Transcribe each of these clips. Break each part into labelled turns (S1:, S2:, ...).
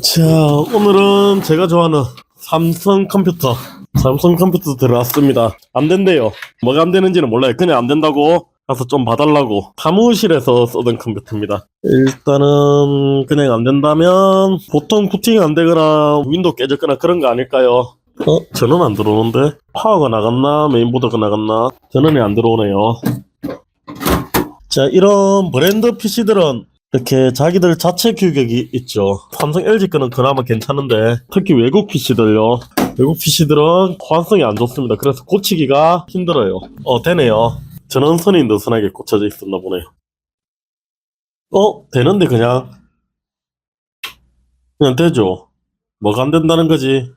S1: 자, 오늘은 제가 좋아하는 삼성 컴퓨터 들어왔습니다. 안 된대요. 뭐가 안 되는지는 몰라요. 그냥 안 된다고 가서 좀 봐달라고. 사무실에서 쓰던 컴퓨터입니다. 일단은 그냥 안 된다면 보통 부팅이 안 되거나 윈도우 깨졌거나 그런 거 아닐까요? 전원 안 들어오는데? 파워가 나갔나? 메인보드가 나갔나? 전원이 안 들어오네요. 자, 이런 브랜드 PC들은 이렇게 자기들 자체 규격이 있죠. 삼성 LG 거는 그나마 괜찮은데 특히 외국 PC들요. 외국 PC들은 호환성이 안 좋습니다. 그래서 고치기가 힘들어요. 되네요. 전원선이 느슨하게 꽂혀져 있었나 보네요. 되는데 그냥 되죠. 뭐가 안 된다는 거지.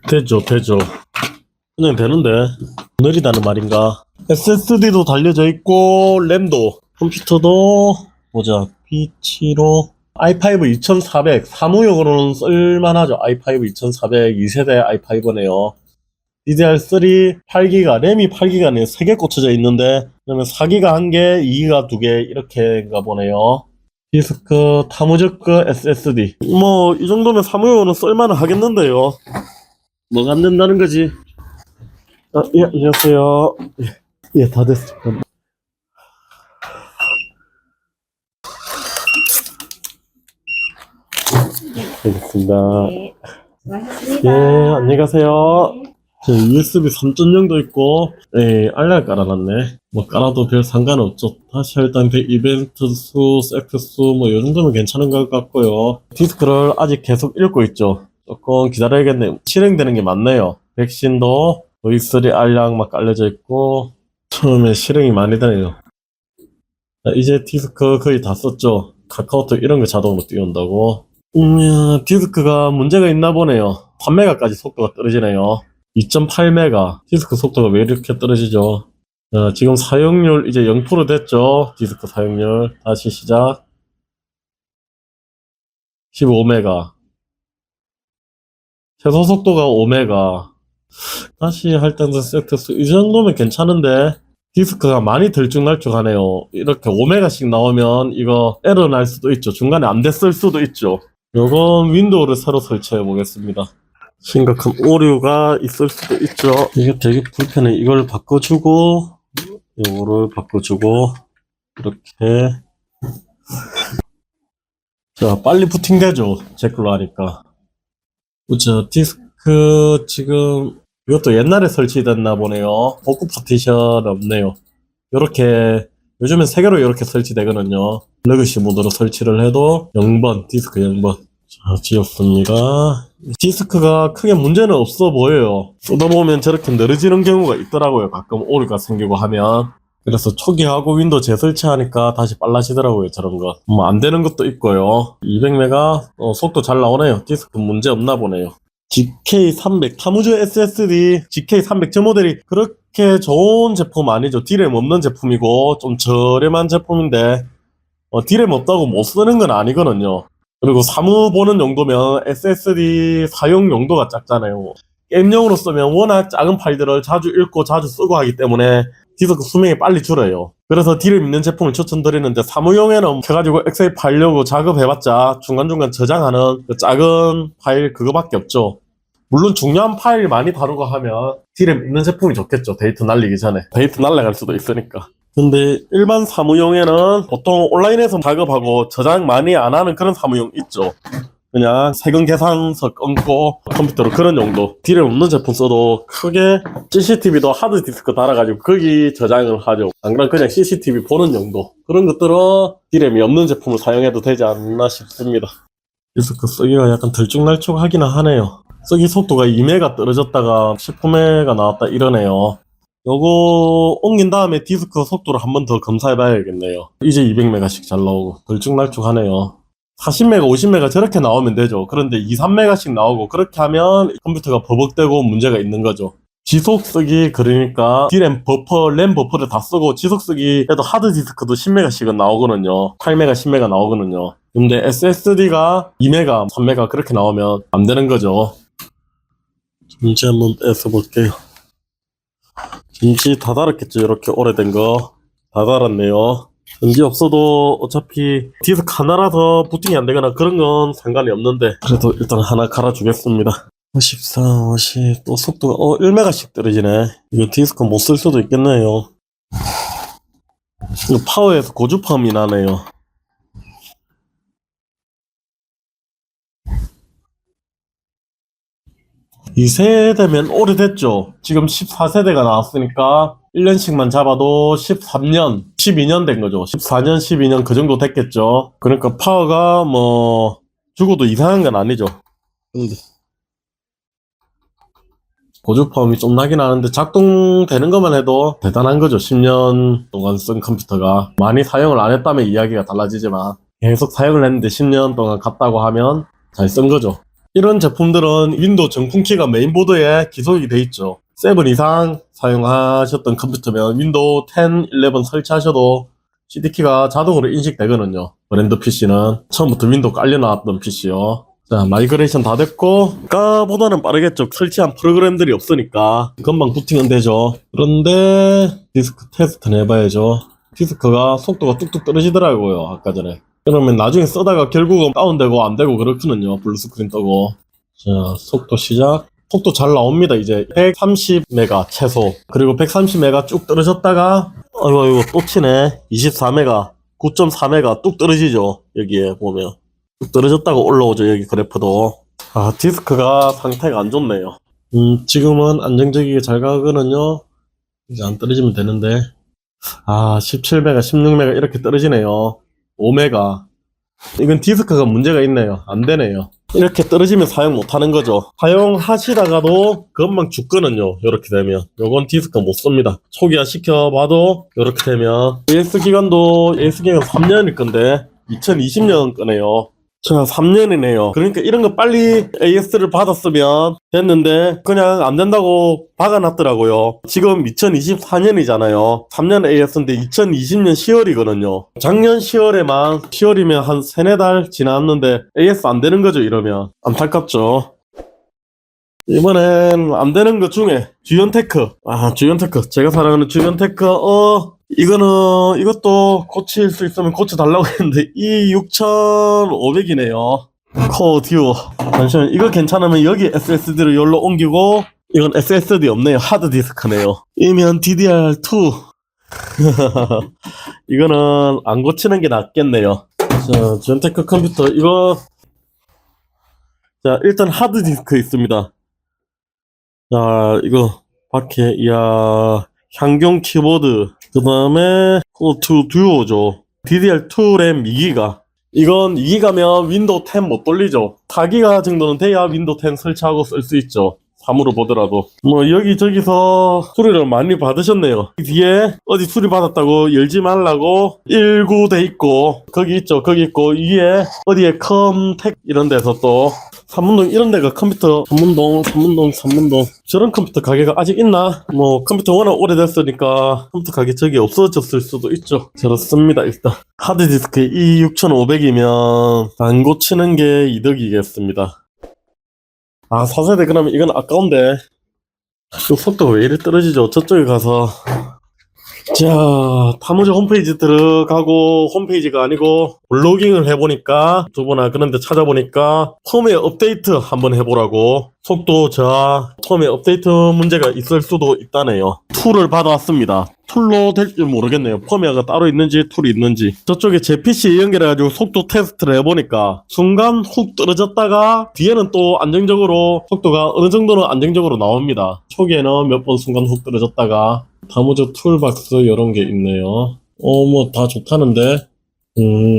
S1: 되죠. 그냥 되는데 느리다는 말인가. SSD도 달려져 있고 램도 컴퓨터도 보자. P75 i5 2400 사무용으로는 쓸만하죠. i5 2400 2세대 i5네요. DDR3 8기가 램이 8기가네요. 3개 꽂혀져 있는데 그러면 4기가 1개 2기가 2개 이렇게인가 보네요. 디스크 타무저크 SSD 뭐 이 정도면 사무용으로는 쓸만은 하겠는데요. 뭐가 안 된다는 거지. 예, 안녕하세요. 예, 다 됐어. 알겠습니다.
S2: 네,
S1: 예,
S2: 수고하셨습니다.
S1: 안녕히 가세요. 저 USB 3.0도 있고, 예, 알약 깔아놨네. 뭐 깔아도 별 상관없죠. 다시 할 때 이벤트 수, 세트 수, 뭐, 요 정도면 괜찮은 것 같고요. 디스크를 아직 계속 읽고 있죠. 조금 기다려야겠네요. 실행되는 게 많네요. 백신도 V3 알약 막 깔려져 있고, 처음에 실행이 많이 되네요. 자, 이제 디스크 거의 다 썼죠. 카카오톡 이런 거 자동으로 띄운다고. 디스크가 문제가 있나 보네요. 3메가까지 속도가 떨어지네요. 2.8메가. 디스크 속도가 왜 이렇게 떨어지죠? 지금 사용률 이제 0% 됐죠? 디스크 사용률. 다시 시작. 15메가. 최소 속도가 5메가. 다시 할 때는 세트 수, 이 정도면 괜찮은데, 디스크가 많이 들쭉날쭉하네요. 이렇게 5메가씩 나오면 이거 에러 날 수도 있죠. 중간에 안 됐을 수도 있죠. 요건 윈도우를 새로 설치해 보겠습니다. 심각한 오류가 있을 수도 있죠. 이게 되게 불편해. 이걸 바꿔주고, 요거를 바꿔주고, 이렇게. 자, 빨리 부팅되죠. 제 걸로 하니까. 그죠. 디스크 지금, 이것도 옛날에 설치됐나 보네요. 복구 파티션 없네요. 요렇게, 요즘엔 3개로 이렇게 설치되거든요. 레거시 모드로 설치를 해도 0번, 디스크 0번. 자, 지웠습니다. 디스크가 크게 문제는 없어 보여요. 쓰다 보면 저렇게 늘어지는 경우가 있더라고요. 가끔 오류가 생기고 하면. 그래서 초기하고 윈도우 재설치하니까 다시 빨라지더라고요. 저런 거. 뭐 안 되는 것도 있고요. 200메가 속도 잘 나오네요. 디스크 문제 없나 보네요. GK300 타무즈 SSD GK300 저 모델이 그렇게 좋은 제품 아니죠. D램 없는 제품이고 좀 저렴한 제품인데 D램 없다고 못 쓰는 건 아니거든요. 그리고 사무 보는 용도면 SSD 사용 용도가 작잖아요. 게임용으로 쓰면 워낙 작은 파일들을 자주 읽고 자주 쓰고 하기 때문에 디스크 수명이 빨리 줄어요. 그래서 D램 있는 제품을 추천드리는데 사무용에는 켜가지고 엑셀 파일려고 작업해봤자 중간중간 저장하는 그 작은 파일 그거밖에 없죠. 물론 중요한 파일 많이 다루고 하면 D램 있는 제품이 좋겠죠. 데이터 날리기 전에. 데이터 날라갈 수도 있으니까. 근데 일반 사무용에는 보통 온라인에서 작업하고 저장 많이 안 하는 그런 사무용 있죠. 그냥 세금 계산서 끊고 컴퓨터로 그런 용도. D램 없는 제품 써도 크게 CCTV도 하드디스크 달아가지고 거기 저장을 하죠. 안 그러면 그냥 CCTV 보는 용도. 그런 것들은 D램이 없는 제품을 사용해도 되지 않나 싶습니다. 디스크 쓰기가 약간 들쭉날쭉하기는 하네요. 쓰기 속도가 2메가 떨어졌다가 19메가 나왔다 이러네요. 요거 옮긴 다음에 디스크 속도를 한 번 더 검사해 봐야겠네요. 이제 200메가씩 잘 나오고 들쭉날쭉하네요. 40메가 50메가 저렇게 나오면 되죠. 그런데 2, 3메가씩 나오고 그렇게 하면 컴퓨터가 버벅대고 문제가 있는 거죠. 지속 쓰기 그러니까 D램 버퍼, 램 버퍼를 다 쓰고 지속 쓰기 해도 하드디스크도 10메가씩은 나오거든요. 8메가, 10메가 나오거든요. 근데 SSD가 2메가, 3메가 그렇게 나오면 안 되는 거죠. 김치 한번 뺏어 볼게요. 김치 다 달았겠죠. 이렇게 오래된 거 다 달았네요. 전지 없어도 어차피 디스크 하나라서 부팅이 안 되거나 그런 건 상관이 없는데 그래도 일단 하나 갈아주겠습니다. 54, 50, 또 속도가 1메가씩 떨어지네. 이거 디스크 못 쓸 수도 있겠네요. 이거 파워에서 고주파음이 나네요. 이 세대면 오래됐죠. 지금 14세대가 나왔으니까 1년씩만 잡아도 13년, 12년 된 거죠. 14년, 12년 그 정도 됐겠죠. 그러니까 파워가 뭐 죽어도 이상한 건 아니죠. 근데 고주파음이 좀 나긴 하는데 작동되는 것만 해도 대단한 거죠. 10년 동안 쓴 컴퓨터가. 많이 사용을 안 했다면 이야기가 달라지지만 계속 사용을 했는데 10년 동안 갔다고 하면 잘 쓴 거죠. 이런 제품들은 윈도우 정품키가 메인보드에 기속이 돼 있죠. 7 이상 사용하셨던 컴퓨터면 윈도우 10, 11 설치하셔도 CD키가 자동으로 인식되거든요. 브랜드 PC는 처음부터 윈도우 깔려나왔던 PC요. 자, 마이그레이션 다 됐고 아까보다는 빠르겠죠. 설치한 프로그램들이 없으니까 금방 부팅은 되죠. 그런데 디스크 테스트는 해봐야죠. 디스크가 속도가 뚝뚝 떨어지더라고요. 아까 전에. 그러면 나중에 쓰다가 결국은 다운되고 안되고 그렇거든요. 블루스크린 뜨고. 자, 속도 시작. 속도 잘 나옵니다. 이제 130메가 최소. 그리고 130메가 쭉 떨어졌다가 아이고 또 치네. 24메가 9.4메가 뚝 떨어지죠. 여기에 보면 뚝 떨어졌다가 올라오죠. 여기 그래프도. 아, 디스크가 상태가 안 좋네요. 지금은 안정적이게 잘 가거든요. 이제 안 떨어지면 되는데. 아, 17메가 16메가 이렇게 떨어지네요. 5메가. 이건 디스크가 문제가 있네요. 안 되네요. 이렇게 떨어지면 사용 못 하는 거죠. 사용하시다가도 금방 죽거든요. 이렇게 되면. 요건 디스크 못 씁니다. 초기화 시켜봐도 이렇게 되면. AS 기간 3년일 건데 2020년 거네요. 자, 3년이네요. 그러니까 이런 거 빨리 AS를 받았으면 됐는데 그냥 안 된다고 박아놨더라고요. 지금 2024년이잖아요. 3년 AS인데 2020년 10월이거든요. 작년 10월에만 10월이면 한 3-4달 지났는데 AS 안 되는 거죠. 이러면 안타깝죠. 이번엔 안 되는 것 중에 주연테크. 아, 주연테크. 제가 사랑하는 주연테크. 이것도 고칠 수 있으면 고쳐달라고 했는데, 이 6500이네요. 코어 듀오. 잠시만, 이거 괜찮으면 여기 SSD를 여기로 옮기고, 이건 SSD 없네요. 하드디스크네요. 이면 DDR2. 이거는 안 고치는 게 낫겠네요. 자, 주연테크 컴퓨터, 자, 일단 하드디스크 있습니다. 자, 이거, 밖에, 이야, 향경 키보드. 그 다음에, 코어2 듀오죠. DDR2 램 2기가. 이건 2기가면 윈도우 10 못 돌리죠. 4기가 정도는 돼야 윈도우 10 설치하고 쓸 수 있죠. 3으로 보더라도. 뭐, 여기저기서 수리를 많이 받으셨네요. 뒤에 어디 수리 받았다고 열지 말라고 19 돼 있고, 거기 있죠. 거기 있고, 위에 어디에 컴택 이런 데서 또, 삼문동 이런 데가 컴퓨터 삼문동 저런 컴퓨터 가게가 아직 있나? 뭐 컴퓨터 워낙 오래됐으니까 컴퓨터 가게 저기 없어졌을 수도 있죠. 그렇습니다. 일단 하드디스크 이 6500이면 안 고치는 게 이득이겠습니다. 아, 4세대 그러면 이건 아까운데 이 속도가 왜 이리 떨어지죠? 저쪽에 가서 자, 타무즈 홈페이지 들어가고 홈페이지가 아니고 블로깅을 해보니까 두번나 그런데 찾아보니까 펌웨어 업데이트 한번 해보라고 속도 저하 펌웨어 업데이트 문제가 있을 수도 있다네요. 툴을 받아왔습니다. 툴로 될지 모르겠네요. 펌웨어가 따로 있는지 툴이 있는지. 저쪽에 제 PC 연결해가지고 속도 테스트를 해보니까 순간 훅 떨어졌다가 뒤에는 또 안정적으로 속도가 어느 정도는 안정적으로 나옵니다. 초기에는 몇 번 순간 훅 떨어졌다가 타무즈 툴박스 이런 게 있네요. 뭐 다 좋다는데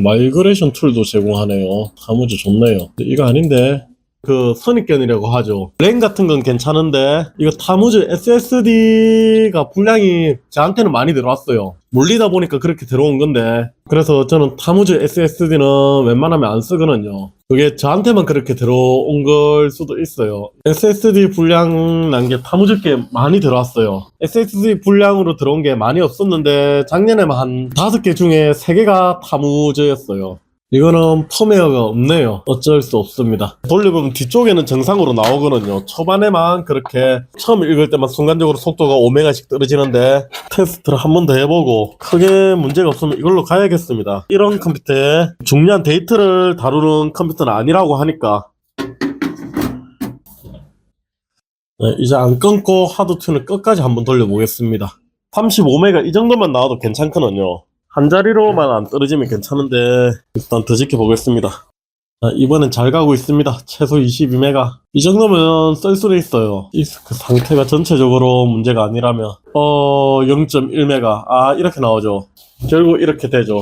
S1: 마이그레이션 툴도 제공하네요. 타무즈 좋네요. 이거 아닌데 그 선입견이라고 하죠. 램 같은 건 괜찮은데 이거 타무즈 SSD가 분량이 저한테는 많이 들어왔어요. 몰리다 보니까 그렇게 들어온 건데 그래서 저는 타무즈 SSD는 웬만하면 안 쓰거든요. 그게 저한테만 그렇게 들어온 걸 수도 있어요. SSD 분량 난 게 타무즈 게 많이 들어왔어요. SSD 분량으로 들어온 게 많이 없었는데 작년에만 한 5개 중에 3개가 타무즈였어요. 이거는 펌웨어가 없네요. 어쩔 수 없습니다. 돌려보면 뒤쪽에는 정상으로 나오거든요. 초반에만 그렇게 처음 읽을 때만 순간적으로 속도가 5메가씩 떨어지는데 테스트를 한 번 더 해보고 크게 문제가 없으면 이걸로 가야겠습니다. 이런 컴퓨터에 중요한 데이터를 다루는 컴퓨터는 아니라고 하니까 네, 이제 안 끊고 하드튠을 끝까지 한번 돌려보겠습니다. 35메가 이 정도만 나와도 괜찮거든요. 한 자리로만 안 떨어지면 괜찮은데 일단 더 지켜보겠습니다. 자, 이번엔 잘 가고 있습니다. 최소 22메가. 이 정도면 쓸 수는 있어요. 디스크 상태가 전체적으로 문제가 아니라면 0.1메가 이렇게 나오죠. 결국 이렇게 되죠.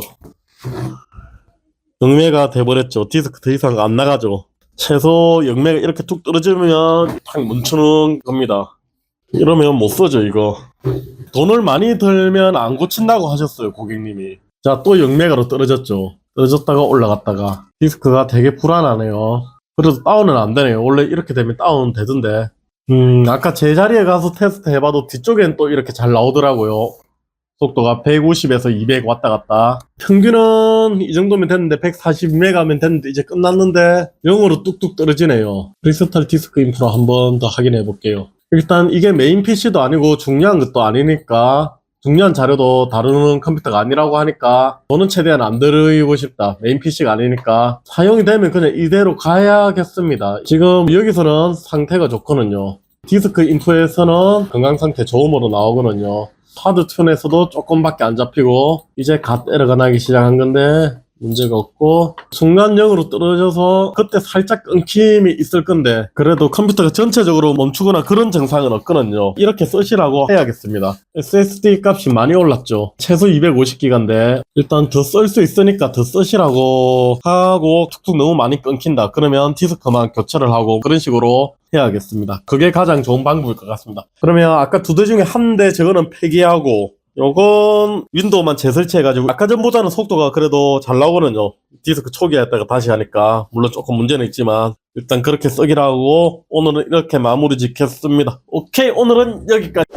S1: 0메가 돼버렸죠. 디스크 더 이상 안 나가죠. 최소 0메가 이렇게 툭 떨어지면 탁 멈추는 겁니다. 이러면 못 써죠 이거. 돈을 많이 들면 안 고친다고 하셨어요 고객님이. 자, 또 0메가로 떨어졌죠. 떨어졌다가 올라갔다가 디스크가 되게 불안하네요. 그래도 다운은 안 되네요. 원래 이렇게 되면 다운 되던데. 아까 제자리에 가서 테스트 해봐도 뒤쪽엔 또 이렇게 잘 나오더라고요. 속도가 150에서 200 왔다 갔다. 평균은 이 정도면 됐는데 140메가면 됐는데 이제 끝났는데 0으로 뚝뚝 떨어지네요. 크리스탈 디스크 인프라 한 번 더 확인해 볼게요. 일단 이게 메인 PC도 아니고 중요한 것도 아니니까 중요한 자료도 다루는 컴퓨터가 아니라고 하니까 저는 최대한 안 들이고 싶다. 메인 PC가 아니니까 사용이 되면 그냥 이대로 가야겠습니다. 지금 여기서는 상태가 좋거든요. 디스크 인프에서는 건강 상태 좋음으로 나오거든요. 하드튠에서도 조금밖에 안 잡히고 이제 갓 에러가 나기 시작한 건데 문제가 없고 중간형으로 떨어져서 그때 살짝 끊김이 있을 건데 그래도 컴퓨터가 전체적으로 멈추거나 그런 증상은 없거든요. 이렇게 쓰시라고 해야겠습니다. SSD 값이 많이 올랐죠. 최소 250기가인데 일단 더 쓸 수 있으니까 더 쓰시라고 하고 툭툭 너무 많이 끊긴다 그러면 디스크만 교체를 하고 그런 식으로 해야겠습니다. 그게 가장 좋은 방법일 것 같습니다. 그러면 아까 두 대 중에 한 대 저거는 폐기하고 요건 윈도우만 재설치해가지고 아까 전보다는 속도가 그래도 잘 나오거든요. 디스크 초기화했다가 다시 하니까 물론 조금 문제는 있지만 일단 그렇게 쓰기로 하고 오늘은 이렇게 마무리 짓겠습니다. 오케이, 오늘은 여기까지.